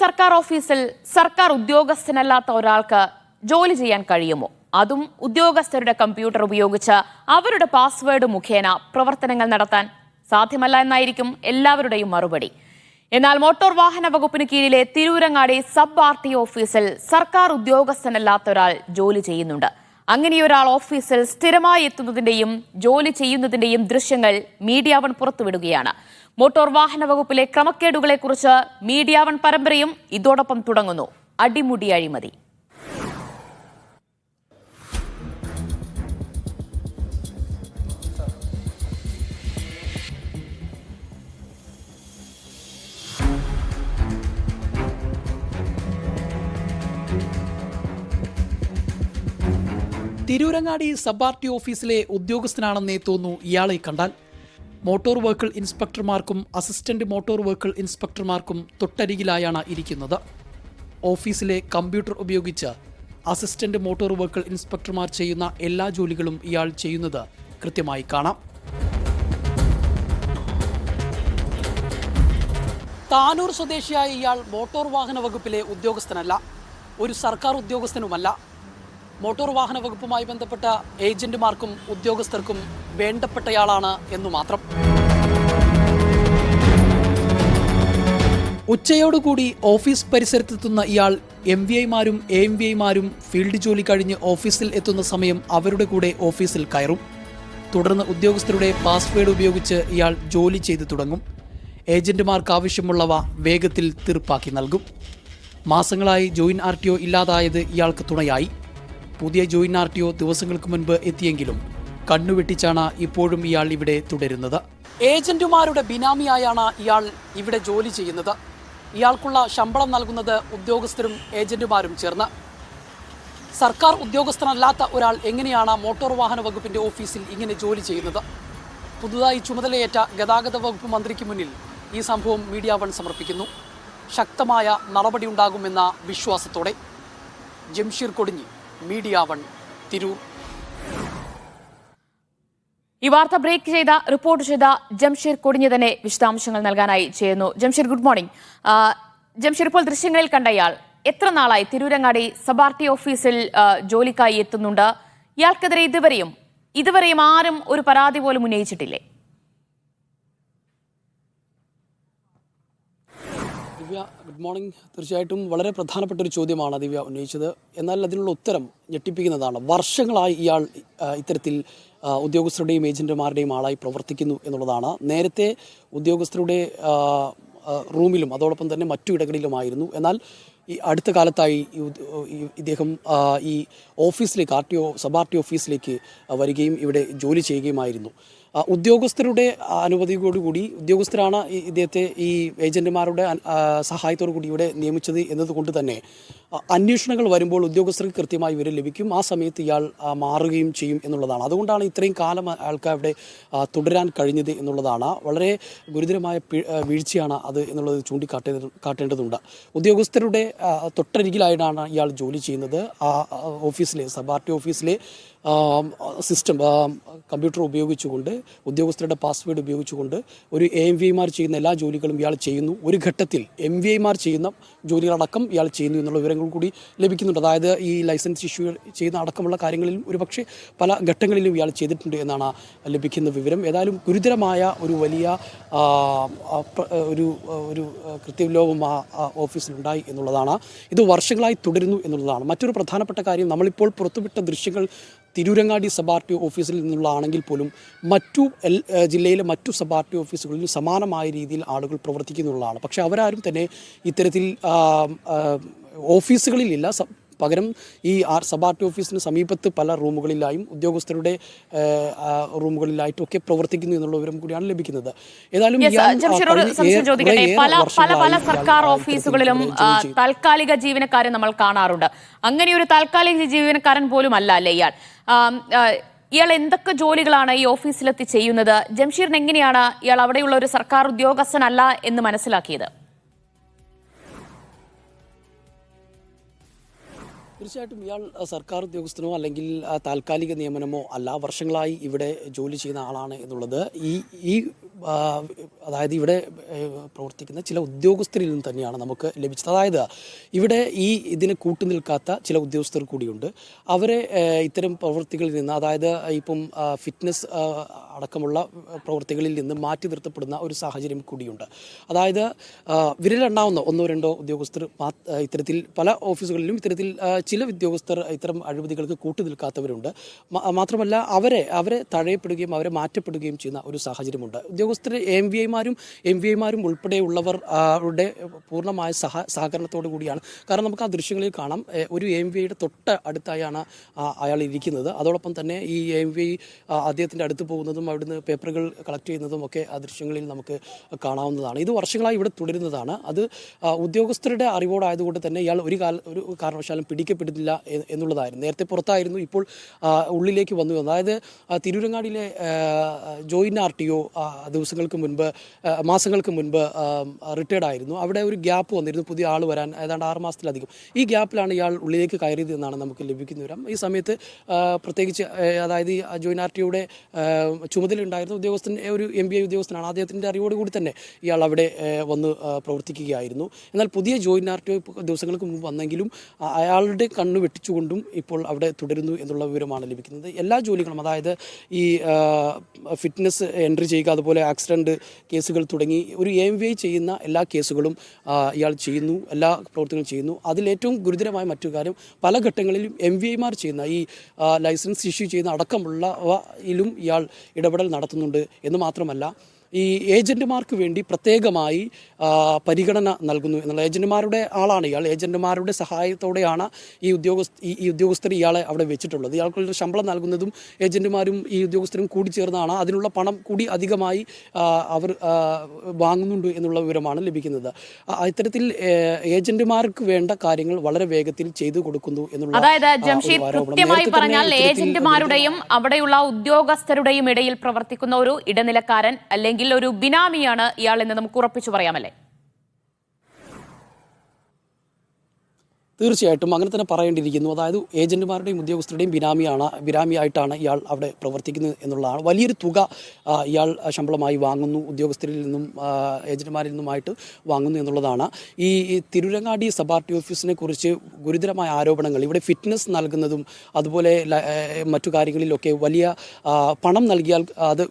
സർക്കാർ ഓഫീസിൽ സർക്കാർ ഉദ്യോഗസ്ഥനല്ലാത്ത ഒരാൾക്ക് ജോലി ചെയ്യാൻ കഴിയുമോ? അതും ഉദ്യോഗസ്ഥരുടെ കമ്പ്യൂട്ടർ ഉപയോഗിച്ച് അവരുടെ പാസ്വേഡ് മുഖേന പ്രവർത്തനങ്ങൾ നടത്താൻ സാധ്യമല്ല എന്നായിരിക്കും എല്ലാവരുടെയും മറുപടി. എന്നാൽ മോട്ടോർ വാഹന വകുപ്പിന് കീഴിലെ തിരൂരങ്ങാടി സബ് RTO ഓഫീസിൽ സർക്കാർ ഉദ്യോഗസ്ഥനല്ലാത്ത ഒരാൾ ജോലി ചെയ്യുന്നുണ്ട്. അങ്ങനെയൊരാൾ ഓഫീസിൽ സ്ഥിരമായി എത്തുന്നതിന്റെയും ജോലി ചെയ്യുന്നതിന്റെയും ദൃശ്യങ്ങൾ മീഡിയ വൺ പുറത്തുവിടുകയാണ്. മോട്ടോർ വാഹന വകുപ്പിലെ ക്രമക്കേടുകളെക്കുറിച്ച് മീഡിയ വൺ പരമ്പരയും ഇതോടൊപ്പം തുടങ്ങുന്നു. അടിമുടി അഴിമതി. തിരൂരങ്ങാടി സബ് RTO ഓഫീസിലെ ഉദ്യോഗസ്ഥനാണെന്നേ തോന്നൂ ഇയാളെ കണ്ടാൽ. മോട്ടോർ വെഹിക്കിൾ ഇൻസ്പെക്ടർമാർക്കും അസിസ്റ്റന്റ് മോട്ടോർ വെഹിക്കിൾ ഇൻസ്പെക്ടർമാർക്കും തൊട്ടരികിലായാണ് ഇരിക്കുന്നത്. ഓഫീസിലെ കമ്പ്യൂട്ടർ ഉപയോഗിച്ച് അസിസ്റ്റന്റ് മോട്ടോർ വെഹിക്കിൾ ഇൻസ്പെക്ടർമാർ ചെയ്യുന്ന എല്ലാ ജോലികളും ഇയാൾ ചെയ്യുന്നത് കൃത്യമായി കാണാം. താനൂർ സ്വദേശിയായ ഇയാൾ മോട്ടോർ വാഹന വകുപ്പിലെ ഉദ്യോഗസ്ഥനല്ല, ഒരു സർക്കാർ ഉദ്യോഗസ്ഥനുമല്ല. മോട്ടോർ വാഹന വകുപ്പുമായി ബന്ധപ്പെട്ട ഏജന്റുമാർക്കും ഉദ്യോഗസ്ഥർക്കും വേണ്ടപ്പെട്ടയാളാണ് എന്നു മാത്രം. ഉച്ചയോടുകൂടി ഓഫീസ് പരിസരത്തെത്തുന്ന ഇയാൾ MVIമാരും AMVIമാരും ഫീൽഡ് ജോലി കഴിഞ്ഞ് ഓഫീസിൽ എത്തുന്ന സമയം അവരുടെ കൂടെ ഓഫീസിൽ കയറും. തുടർന്ന് ഉദ്യോഗസ്ഥരുടെ പാസ്വേഡ് ഉപയോഗിച്ച് ഇയാൾ ജോലി ചെയ്തു തുടങ്ങും. ഏജന്റുമാർക്ക് ആവശ്യമുള്ളവ വേഗത്തിൽ തീർപ്പാക്കി നൽകും. മാസങ്ങളായി ജോയിന്റ് RTO ഇല്ലാതായത് ഇയാൾക്ക് തുണയായി. പുതിയ ജോയിന്റ് RTO ദിവസങ്ങൾക്ക് മുൻപ് എത്തിയെങ്കിലും കണ്ണുവെട്ടിച്ചാണ് ഇപ്പോഴും ഇയാൾ ഇവിടെ തുടരുന്നത്. ഏജന്റുമാരുടെ ബിനാമിയായാണ് ഇയാൾ ഇവിടെ ജോലി ചെയ്യുന്നത്. ഇയാൾക്കുള്ള ശമ്പളം നൽകുന്നത് ഉദ്യോഗസ്ഥരും ഏജന്റുമാരും ചേർന്ന്. സർക്കാർ ഉദ്യോഗസ്ഥനല്ലാത്ത ഒരാൾ എങ്ങനെയാണ് മോട്ടോർ വാഹന വകുപ്പിന്റെ ഓഫീസിൽ ഇങ്ങനെ ജോലി ചെയ്യുന്നത്? പുതുതായി ചുമതലയേറ്റ ഗതാഗത വകുപ്പ് മന്ത്രിക്ക് മുന്നിൽ ഈ സംഭവം മീഡിയ വൺ സമർപ്പിക്കുന്നു. ശക്തമായ നടപടിയുണ്ടാകുമെന്ന വിശ്വാസത്തോടെ. Jamsheer Kodinhi, media one, Tirur. ഈ വാർത്ത ബ്രേക്ക് ചെയ്ത റിപ്പോർട്ട് ചെയ്ത ജംഷീർ കൊടിഞ്ഞി തന്നെ വിശദാംശങ്ങൾ നൽകാനായി ചെയ്യുന്നു. Jamsheer, good morning. ജംഷീർ, ഇപ്പോൾ ദൃശ്യങ്ങളിൽ കണ്ടയാൾ എത്ര നാളായി തിരൂരങ്ങാടി സബ് RTO ഓഫീസിൽ ജോലിക്കായി എത്തുന്നുണ്ട്? ഇയാൾക്കെതിരെ ഇതുവരെയും ആരും ഒരു പരാതി പോലും ഉന്നയിച്ചിട്ടില്ലേ? ദിവ്യ, ഗുഡ് മോർണിംഗ്. തീർച്ചയായിട്ടും വളരെ പ്രധാനപ്പെട്ട ഒരു ചോദ്യമാണ് ദിവ്യ ഉന്നയിച്ചത്. എന്നാൽ അതിനുള്ള ഉത്തരം ഞെട്ടിപ്പിക്കുന്നതാണ്. വർഷങ്ങളായി ഇയാൾ ഇത്തരത്തിൽ ഉദ്യോഗസ്ഥരുടെയും ഏജന്റുമാരുടെയും ആളായി പ്രവർത്തിക്കുന്നു എന്നുള്ളതാണ്. നേരത്തെ ഉദ്യോഗസ്ഥരുടെ റൂമിലും അതോടൊപ്പം തന്നെ മറ്റു ഇടങ്ങളിലുമായിരുന്നു. എന്നാൽ ഈ അടുത്ത കാലത്തായി ഇദ്ദേഹം ഈ ഓഫീസിലേക്ക് സബ് RTO ഓഫീസിലേക്ക് വരികയും ഇവിടെ ജോലി ചെയ്യുകയുമായിരുന്നു. ഉദ്യോഗസ്ഥരുടെ അനുമതിയോടുകൂടി ഉദ്യോഗസ്ഥരാണ് ഇദ്ദേഹത്തെ ഈ ഏജന്റുമാരുടെ സഹായത്തോടു കൂടി ഇവിടെ നിയമിച്ചത് എന്നതുകൊണ്ട് തന്നെ അന്വേഷണങ്ങൾ വരുമ്പോൾ ഉദ്യോഗസ്ഥർക്ക് കൃത്യമായി വിവരം ലഭിക്കും. ആ സമയത്ത് ഇയാൾ മാറുകയും ചെയ്യും എന്നുള്ളതാണ്. അതുകൊണ്ടാണ് ഇത്രയും കാലം ആൾക്ക് അവിടെ തുടരാൻ കഴിഞ്ഞത് എന്നുള്ളതാണ്. വളരെ ഗുരുതരമായ വീഴ്ചയാണ് അത് എന്നുള്ളത് ചൂണ്ടിക്കാട്ടേണ്ടതുണ്ട്. ഉദ്യോഗസ്ഥരുടെ തൊട്ടരികിലായിട്ടാണ് ഇയാൾ ജോലി ചെയ്യുന്നത്. ആ ഓഫീസിലെ സബ് RTO ഓഫീസിലെ സിസ്റ്റം കമ്പ്യൂട്ടർ ഉപയോഗിച്ചുകൊണ്ട് ഉദ്യോഗസ്ഥരുടെ പാസ്വേഡ് ഉപയോഗിച്ചുകൊണ്ട് ഒരു AMVIമാർ ചെയ്യുന്ന എല്ലാ ജോലികളും ഇയാൾ ചെയ്യുന്നു. ഒരു ഘട്ടത്തിൽ MVIമാർ ചെയ്യുന്ന ജോലികളടക്കം ഇയാൾ ചെയ്യുന്നു എന്നുള്ള വിവരങ്ങൾ കൂടി ലഭിക്കുന്നുണ്ട്. അതായത് ഈ ലൈസൻസ് ഇഷ്യൂ ചെയ്യുന്ന അടക്കമുള്ള കാര്യങ്ങളിലും ഒരുപക്ഷെ പല ഘട്ടങ്ങളിലും ഇയാൾ ചെയ്തിട്ടുണ്ട് എന്നാണ് ലഭിക്കുന്ന വിവരം. ഏതായാലും ഗുരുതരമായ ഒരു വലിയ ഒരു കൃത്യവിലോപം ഓഫീസിലുണ്ടായി എന്നുള്ളതാണ്. ഇത് വർഷങ്ങളായി തുടരുന്നു എന്നുള്ളതാണ്. മറ്റൊരു പ്രധാനപ്പെട്ട കാര്യം, നമ്മളിപ്പോൾ പുറത്തുവിട്ട ദൃശ്യങ്ങൾ തിരൂരങ്ങാടി സബ് RTO ഓഫീസിൽ നിന്നുള്ളതാണെങ്കിൽ പോലും മറ്റു ജില്ലയിലെ മറ്റു സബ് RTO ഓഫീസുകളിൽ സമാനമായ രീതിയിൽ ആളുകൾ പ്രവർത്തിക്കുന്നുള്ളതാണ്. പക്ഷേ അവരാരും തന്നെ ഇത്തരത്തിൽ ഓഫീസുകളിലില്ല. പകരം ഈ സബ് RTO ഓഫീസിന് സമീപത്ത് പല റൂമുകളിലായും ഉദ്യോഗസ്ഥരുടെ റൂമുകളിലായിട്ടൊക്കെ പ്രവർത്തിക്കുന്നു എന്നുള്ള വിവരം കൂടിയാണ് ലഭിക്കുന്നത്. ഏതായാലും പല സർക്കാർ ഓഫീസുകളിലും താൽക്കാലിക ജീവനക്കാരെ നമ്മൾ കാണാറുണ്ട്. അങ്ങനെ ഒരു താൽക്കാലിക ജീവനക്കാരൻ പോലും അല്ല അല്ലേ ഇയാൾ എന്തൊക്കെ ജോലികളാണ് ഈ ഓഫീസിലെത്തി ചെയ്യുന്നത്? ജംഷീറിന് എങ്ങനെയാണ് ഇയാൾ അവിടെയുള്ള ഒരു സർക്കാർ ഉദ്യോഗസ്ഥനല്ല എന്ന് മനസ്സിലാക്കിയത്? തീർച്ചയായിട്ടും ഇയാൾ സർക്കാർ ഉദ്യോഗസ്ഥനോ അല്ലെങ്കിൽ താൽക്കാലിക നിയമനമോ അല്ല, വർഷങ്ങളായി ഇവിടെ ജോലി ചെയ്യുന്ന ആളാണ് എന്നുള്ളത് ഈ ഈ ആ, അതായത് ഇവിടെ പ്രവർത്തിക്കുന്ന ചില ഉദ്യോഗസ്ഥരിൽ നിന്ന് തന്നെയാണ് നമുക്ക് ലഭിച്ചത്. അതായത് ഇവിടെ ഇതിന് കൂട്ടുനിൽക്കാത്ത ചില ഉദ്യോഗസ്ഥർ കൂടിയുണ്ട്. അവരെ ഇത്തരം പ്രവൃത്തികളിൽ നിന്ന്, അതായത് ഇപ്പം ഫിറ്റ്നസ് അടക്കമുള്ള പ്രവൃത്തികളിൽ നിന്ന് മാറ്റി നിർത്തപ്പെടുന്ന ഒരു സാഹചര്യം കൂടിയുണ്ട്. അതായത് വിരലെണ്ണാവുന്ന ഒന്നോ രണ്ടോ ഉദ്യോഗസ്ഥർ ഇത്തരത്തിൽ പല ഓഫീസുകളിലും ഇത്തരത്തിൽ ചില ഉദ്യോഗസ്ഥർ ഇത്തരം അഴിമതികൾക്ക് കൂട്ടുനിൽക്കാത്തവരുണ്ട്. മാത്രമല്ല അവരെ തഴയപ്പെടുകയും അവരെ മാറ്റപ്പെടുകയും ചെയ്യുന്ന ഒരു സാഹചര്യമുണ്ട്. ഉദ്യോഗസ്ഥർ എം വി ഐമാരും ഉൾപ്പെടെയുള്ളവരുടെ പൂർണ്ണമായ സഹകരണത്തോടു കൂടിയാണ്. കാരണം നമുക്ക് ആ ദൃശ്യങ്ങളിൽ കാണാം, ഒരു എം വി ഐയുടെ തൊട്ട് അടുത്തായാണ് അയാൾ ഇരിക്കുന്നത്. അതോടൊപ്പം തന്നെ ഈ എം വി ഐ അദ്ദേഹത്തിൻ്റെ അടുത്ത് പോകുന്നതും അവിടുന്ന് പേപ്പറുകൾ കളക്ട് ചെയ്യുന്നതും ഒക്കെ ആ ദൃശ്യങ്ങളിൽ നമുക്ക് കാണാവുന്നതാണ്. ഇത് വർഷങ്ങളായി ഇവിടെ തുടരുന്നതാണ്. അത് ഉദ്യോഗസ്ഥരുടെ അറിവോടായതുകൊണ്ട് തന്നെ ഇയാൾ ഒരു കാരണവശാലും പിടിക്കപ്പെടുന്നില്ല എന്നുള്ളതായിരുന്നു. നേരത്തെ പുറത്തായിരുന്നു, ഇപ്പോൾ ഉള്ളിലേക്ക് വന്നു. അതായത് തിരൂരങ്ങാടിയിലെ ജോയിന്റ് RTO മാസങ്ങൾക്ക് മുൻപ് റിട്ടയർഡ് ആയിരുന്നു. അവിടെ ഒരു ഗ്യാപ്പ് വന്നിരുന്നു, പുതിയ ആൾ വരാൻ ഏതാണ്ട് 6 മാസത്തിലധികം. ഈ ഗ്യാപ്പിലാണ് ഇയാൾ ഉള്ളിലേക്ക് കയറിയത് എന്നാണ് നമുക്ക് ലഭിക്കുന്ന വിവരം. ഈ സമയത്ത് പ്രത്യേകിച്ച് അതായത് ഈ ജോയിന്റ് RTOയുടെ ചുമതലയുണ്ടായിരുന്ന ഉദ്യോഗസ്ഥൻ ഒരു MBA ഉദ്യോഗസ്ഥനാണ്. അദ്ദേഹത്തിൻ്റെ അറിവോടുകൂടി തന്നെ ഇയാൾ അവിടെ വന്ന് പ്രവർത്തിക്കുകയായിരുന്നു. എന്നാൽ പുതിയ ജോയിന്റ് RTO ദിവസങ്ങൾക്ക് മുമ്പ് വന്നെങ്കിലും അയാളുടെ കണ്ണ് വെട്ടിച്ചുകൊണ്ടും ഇപ്പോൾ അവിടെ തുടരുന്നു എന്നുള്ള വിവരമാണ് ലഭിക്കുന്നത്. എല്ലാ ജോലികളും, അതായത് ഈ ഫിറ്റ്നസ് എൻട്രി ചെയ്യുക, അതുപോലെ ആക്സിഡൻറ്റ് കേസുകൾ തുടങ്ങി ഒരു MVI ചെയ്യുന്ന എല്ലാ കേസുകളും ഇയാൾ ചെയ്യുന്നു, എല്ലാ പ്രവർത്തനങ്ങളും ചെയ്യുന്നു. അതിലേറ്റവും ഗുരുതരമായ മറ്റു കാര്യം, പല ഘട്ടങ്ങളിലും MVIമാർ ചെയ്യുന്ന ഈ ലൈസൻസ് ഇഷ്യൂ ചെയ്യുന്ന അടക്കമുള്ളവയിലും ഇയാൾ ഇടപെടൽ നടത്തുന്നുണ്ട് എന്ന് മാത്രമല്ല, ഈ ഏജന്റുമാർക്ക് വേണ്ടി പ്രത്യേകമായി പരിഗണന നൽകുന്നു എന്നുള്ള ഏജന്റുമാരുടെ ആളാണ് ഇയാൾ. ഏജന്റുമാരുടെ സഹായത്തോടെയാണ് ഈ ഉദ്യോഗസ്ഥർ ഇയാളെ അവിടെ വെച്ചിട്ടുള്ളത്. ഇയാൾക്കുള്ള ശമ്പളം നൽകുന്നതും ഏജന്റുമാരും ഈ ഉദ്യോഗസ്ഥരും കൂടി ചേർന്നാണ്. അതിനുള്ള പണം കൂടി അധികമായി അവർ വാങ്ങുന്നുണ്ട് എന്നുള്ള വിവരമാണ് ലഭിക്കുന്നത്. ഇത്തരത്തിൽ ഏജന്റുമാർക്ക് വേണ്ട കാര്യങ്ങൾ വളരെ വേഗത്തിൽ ചെയ്തു കൊടുക്കുന്നു എന്നുള്ള, അതായത് ജംഷീദ്, കൃത്യമായി പറഞ്ഞാൽ ഏജന്റുമാരുടെയും അവിടെയുള്ള ഉദ്യോഗസ്ഥരുടെയും ഇടയിൽ പ്രവർത്തിക്കുന്ന ഒരു ഇടനിലക്കാരൻ അല്ലെങ്കിൽ ഒരു ബിനാമിയാണ് ഇയാൾ എന്ന് നമുക്ക് ഉറപ്പിച്ചു പറയാമല്ലേ? തീർച്ചയായിട്ടും അങ്ങനെ തന്നെ പറയേണ്ടിയിരിക്കുന്നു. അതായത് ഏജന്റുമാരുടെയും ഉദ്യോഗസ്ഥരുടെയും ബിനാമിയായിട്ടാണ് ഇയാൾ അവിടെ പ്രവർത്തിക്കുന്നത് എന്നുള്ളതാണ്. വലിയൊരു തുക ഇയാൾ ശമ്പളമായി വാങ്ങുന്നു, ഉദ്യോഗസ്ഥരിൽ നിന്നും ഏജന്റുമാരിൽ നിന്നുമായിട്ട് വാങ്ങുന്നു എന്നുള്ളതാണ്. ഈ തിരൂരങ്ങാടി സബ് RTO ഓഫീസിനെ കുറിച്ച് ഗുരുതരമായ ആരോപണങ്ങൾ, ഇവിടെ ഫിറ്റ്നസ് നൽകുന്നതും അതുപോലെ മറ്റു കാര്യങ്ങളിലൊക്കെ വലിയ പണം നൽകിയാൽ അത്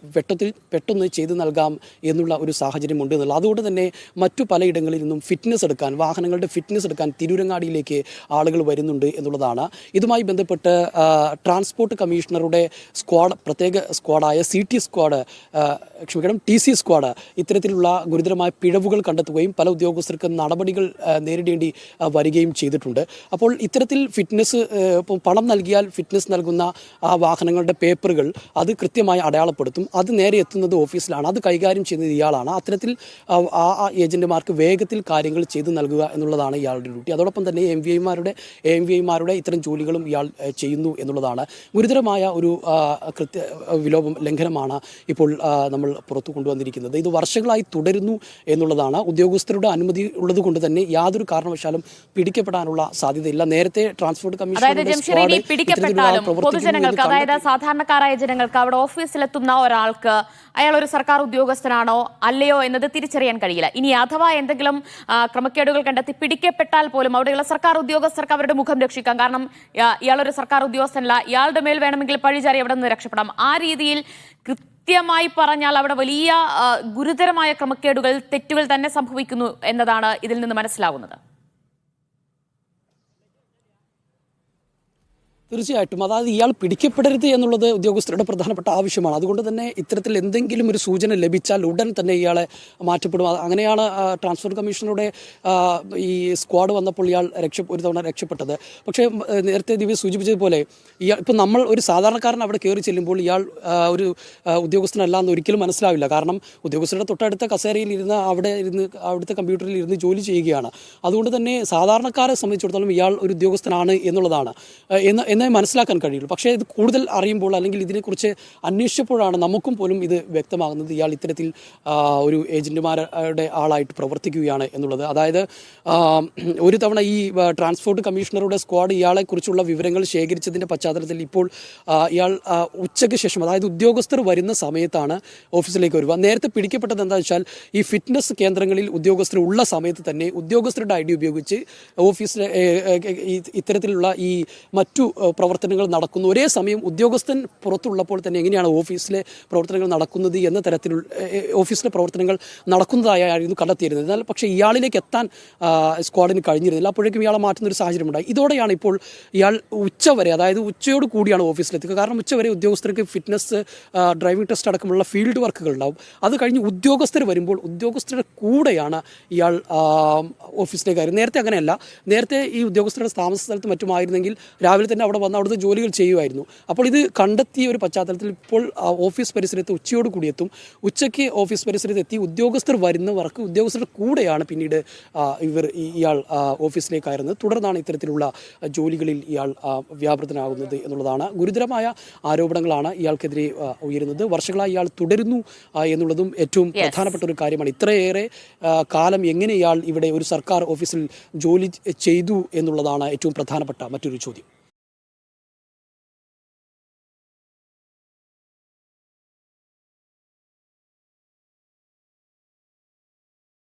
പെട്ടെന്ന് ചെയ്തു നൽകാം എന്നുള്ള ഒരു സാഹചര്യമുണ്ട് എന്നുള്ളത്. അതുകൊണ്ട് തന്നെ മറ്റു പലയിടങ്ങളിൽ നിന്നും വാഹനങ്ങളുടെ ഫിറ്റ്നസ് എടുക്കാൻ തിരൂരങ്ങാടിയിലേക്ക് ആളുകൾ വരുന്നുണ്ട് എന്നുള്ളതാണ്. ഇതുമായി ബന്ധപ്പെട്ട് ട്രാൻസ്പോർട്ട് കമ്മീഷണറുടെ പ്രത്യേക സ്ക്വാഡായ TC സ്ക്വാഡ് ഇത്തരത്തിലുള്ള ഗുരുതരമായ പിഴവുകൾ കണ്ടെത്തുകയും പല ഉദ്യോഗസ്ഥർക്ക് നടപടികൾ നേരിടേണ്ടി വരികയും ചെയ്തിട്ടുണ്ട്. അപ്പോൾ ഇത്തരത്തിൽ പണം നൽകിയാൽ ഫിറ്റ്നസ് നൽകുന്ന വാഹനങ്ങളുടെ പേപ്പറുകൾ അത് കൃത്യമായി അടയാളപ്പെടുത്തും. അത് നേരെ എത്തുന്നത് ഓഫീസിലാണ്, അത് കൈകാര്യം ചെയ്യുന്നത് ഇയാളാണ്. അത്തരത്തിൽ ഏജന്റുമാർക്ക് വേഗത്തിൽ കാര്യങ്ങൾ ചെയ്തു നൽകുക എന്നുള്ളതാണ് ഇയാളുടെ ഡ്യൂട്ടി. അതോടൊപ്പം തന്നെ MVIമാരുടെ ഇത്തരം ജോലികളും ഇയാൾ ചെയ്യുന്നു എന്നുള്ളതാണ്. ഗുരുതരമായ ഒരു ലംഘനമാണ് ഇപ്പോൾ നമ്മൾ പുറത്തു കൊണ്ടുവന്നിരിക്കുന്നത്. ഇത് വർഷങ്ങളായി തുടരുന്നു എന്നുള്ളതാണ്. ഉദ്യോഗസ്ഥരുടെ അനുമതി ഉള്ളത് കൊണ്ട് തന്നെ യാതൊരു കാരണവശാലും പിടിക്കപ്പെടാനുള്ള സാധ്യതയില്ല. നേരത്തെ ട്രാൻസ്പോർട്ട് കമ്മീഷൻ പിടിക്കപ്പെട്ടാലും പൊതുജനങ്ങൾക്ക്, അതായത് സാധാരണക്കാരായ ജനങ്ങൾക്ക് അവിടെ ഓഫീസിലെത്തുന്ന ഒരാൾക്ക് അയാൾ ഒരു സർക്കാർ ഉദ്യോഗസ്ഥനാണോ അല്ലയോ എന്നത് തിരിച്ചറിയാൻ കഴിയില്ല. ഇനി അഥവാ എന്തെങ്കിലും ക്രമക്കേടുകൾ കണ്ടെത്തി പിടിക്കപ്പെട്ടാൽ പോലും അവിടെയുള്ള സർക്കാർ ഉദ്യോഗസ്ഥർക്ക് അവരുടെ മുഖം രക്ഷിക്കാം. കാരണം ഇയാളൊരു സർക്കാർ ഉദ്യോഗസ്ഥനല്ല, ഇയാളുടെ മേൽ വേണമെങ്കിൽ പഴിചാരി അവിടെ നിന്ന് രക്ഷപ്പെടാം. ആ രീതിയിൽ കൃത്യമായി പറഞ്ഞാൽ അവിടെ വലിയ ഗുരുതരമായ ക്രമക്കേടുകൾ, തെറ്റുകൾ തന്നെ സംഭവിക്കുന്നു എന്നതാണ് ഇതിൽ നിന്ന് മനസ്സിലാകുന്നത്. തീർച്ചയായിട്ടും, അതായത് ഇയാൾ പിടിക്കപ്പെടരുത് എന്നുള്ളത് ഉദ്യോഗസ്ഥരുടെ പ്രധാനപ്പെട്ട ആവശ്യമാണ്. അതുകൊണ്ട് തന്നെ ഇത്തരത്തിൽ എന്തെങ്കിലും ഒരു സൂചന ലഭിച്ചാൽ ഉടൻ തന്നെ ഇയാളെ മാറ്റപ്പെടും. അങ്ങനെയാണ് ട്രാൻസ്പോർട്ട് കമ്മീഷണറുടെ ഈ സ്ക്വാഡ് വന്നപ്പോൾ ഇയാൾ ഒരു തവണ രക്ഷപ്പെട്ടത്. പക്ഷേ നേരത്തെ ദിവ്യ സൂചിപ്പിച്ചതുപോലെ ഇപ്പം നമ്മൾ ഒരു സാധാരണക്കാരൻ അവിടെ കയറി ചെല്ലുമ്പോൾ ഇയാൾ ഒരു ഉദ്യോഗസ്ഥനല്ല എന്ന് ഒരിക്കലും മനസ്സിലാവില്ല. കാരണം ഉദ്യോഗസ്ഥരുടെ തൊട്ടടുത്ത കസേരയിൽ ഇരുന്ന് അവിടുത്തെ കമ്പ്യൂട്ടറിൽ ഇരുന്ന് ജോലി ചെയ്യുകയാണ്. അതുകൊണ്ട് തന്നെ സാധാരണക്കാരെ സംബന്ധിച്ചിടത്തോളം ഇയാൾ ഒരു ഉദ്യോഗസ്ഥനാണ് എന്നുള്ളതാണ്. എന്നേ മനസ്സിലാക്കാൻ കഴിയുള്ളൂ. പക്ഷേ ഇത് കൂടുതൽ അറിയുമ്പോൾ അല്ലെങ്കിൽ ഇതിനെക്കുറിച്ച് അന്വേഷിച്ചപ്പോഴാണ് നമുക്കും പോലും ഇത് വ്യക്തമാകുന്നത് ഇയാൾ ഇത്തരത്തിൽ ഒരു ഏജന്റുമാരുടെ ആളായിട്ട് പ്രവർത്തിക്കുകയാണ് എന്നുള്ളത്. അതായത് ഒരു തവണ ഈ ട്രാൻസ്പോർട്ട് കമ്മീഷണറുടെ സ്ക്വാഡ് ഇയാളെക്കുറിച്ചുള്ള വിവരങ്ങൾ ശേഖരിച്ചതിൻ്റെ പശ്ചാത്തലത്തിൽ ഇപ്പോൾ ഇയാൾ ഉച്ചയ്ക്ക് ശേഷം, അതായത് ഉദ്യോഗസ്ഥർ വരുന്ന സമയത്താണ് ഓഫീസിലേക്ക് വരിക. നേരത്തെ പിടിക്കപ്പെട്ടത് എന്താണെന്ന് വെച്ചാൽ ഈ ഫിറ്റ്നസ് കേന്ദ്രങ്ങളിൽ ഉദ്യോഗസ്ഥർ ഉള്ള സമയത്ത് തന്നെ ഉദ്യോഗസ്ഥരുടെ ഐ ഡി ഉപയോഗിച്ച് ഓഫീസിലെ ഇത്തരത്തിലുള്ള ഈ മറ്റു പ്രവർത്തനങ്ങൾ നടക്കുന്നു. ഒരേ സമയം ഉദ്യോഗസ്ഥൻ പുറത്തുള്ളപ്പോൾ തന്നെ എങ്ങനെയാണ് ഓഫീസിലെ പ്രവർത്തനങ്ങൾ നടക്കുന്നത് എന്ന തരത്തിലുള്ള ഓഫീസിലെ പ്രവർത്തനങ്ങൾ നടക്കുന്നതായിരുന്നു കണ്ടെത്തിയിരുന്നത്. എന്നാൽ പക്ഷേ ഇയാളിലേക്ക് എത്താൻ സ്ക്വാഡിന് കഴിഞ്ഞിരുന്നില്ല. അപ്പോഴേക്കും ഇയാളെ മാറ്റുന്ന ഒരു സാഹചര്യം ഉണ്ടായി. ഇതോടെയാണ് ഇപ്പോൾ ഇയാൾ ഉച്ചവരെ, അതായത് ഉച്ചയോട് കൂടിയാണ് ഓഫീസിലെത്തുക. കാരണം ഉച്ചവരെ ഉദ്യോഗസ്ഥർക്ക് ഫിറ്റ്നസ്, ഡ്രൈവിംഗ് ടെസ്റ്റ് അടക്കമുള്ള ഫീൽഡ് വർക്കുകൾ ഉണ്ടാവും. അത് കഴിഞ്ഞ് ഉദ്യോഗസ്ഥർ വരുമ്പോൾ ഉദ്യോഗസ്ഥരുടെ കൂടെയാണ് ഇയാൾ ഓഫീസിലേക്ക് കയറി. നേരത്തെ അങ്ങനെയല്ല. നേരത്തെ ഈ ഉദ്യോഗസ്ഥരുടെ താമസ സ്ഥലത്ത് മറ്റുമായിരുന്നെങ്കിൽ രാവിലെ തന്നെ അവിടെ വന്ന് അവിടുത്തെ ജോലികൾ ചെയ്യുമായിരുന്നു. അപ്പോൾ ഇത് കണ്ടെത്തിയ ഒരു പശ്ചാത്തലത്തിൽ ഇപ്പോൾ ഓഫീസ് പരിസരത്ത് ഉച്ചയോട് കൂടിയെത്തും. ഉച്ചയ്ക്ക് ഓഫീസ് പരിസരത്ത് എത്തി ഉദ്യോഗസ്ഥർ വരുന്നവർക്ക് ഉദ്യോഗസ്ഥരുടെ കൂടെയാണ് പിന്നീട് ഇയാൾ ഓഫീസിലേക്ക് കയറുന്നത്. തുടർന്നാണ് ഇത്തരത്തിലുള്ള ജോലികളിൽ ഇയാൾ വ്യാപൃതനാകുന്നത് എന്നുള്ളതാണ്. ഗുരുതരമായ ആരോപണങ്ങളാണ് ഇയാൾക്കെതിരെ ഉയരുന്നത്. വർഷങ്ങളായി ഇയാൾ തുടരുന്നു എന്നുള്ളതും ഏറ്റവും പ്രധാനപ്പെട്ട ഒരു കാര്യമാണ്. ഇത്രയേറെ കാലം എങ്ങനെ ഇയാൾ ഇവിടെ ഒരു സർക്കാർ ഓഫീസിൽ ജോലി ചെയ്തു എന്നുള്ളതാണ് ഏറ്റവും പ്രധാനപ്പെട്ട മറ്റൊരു ചോദ്യം.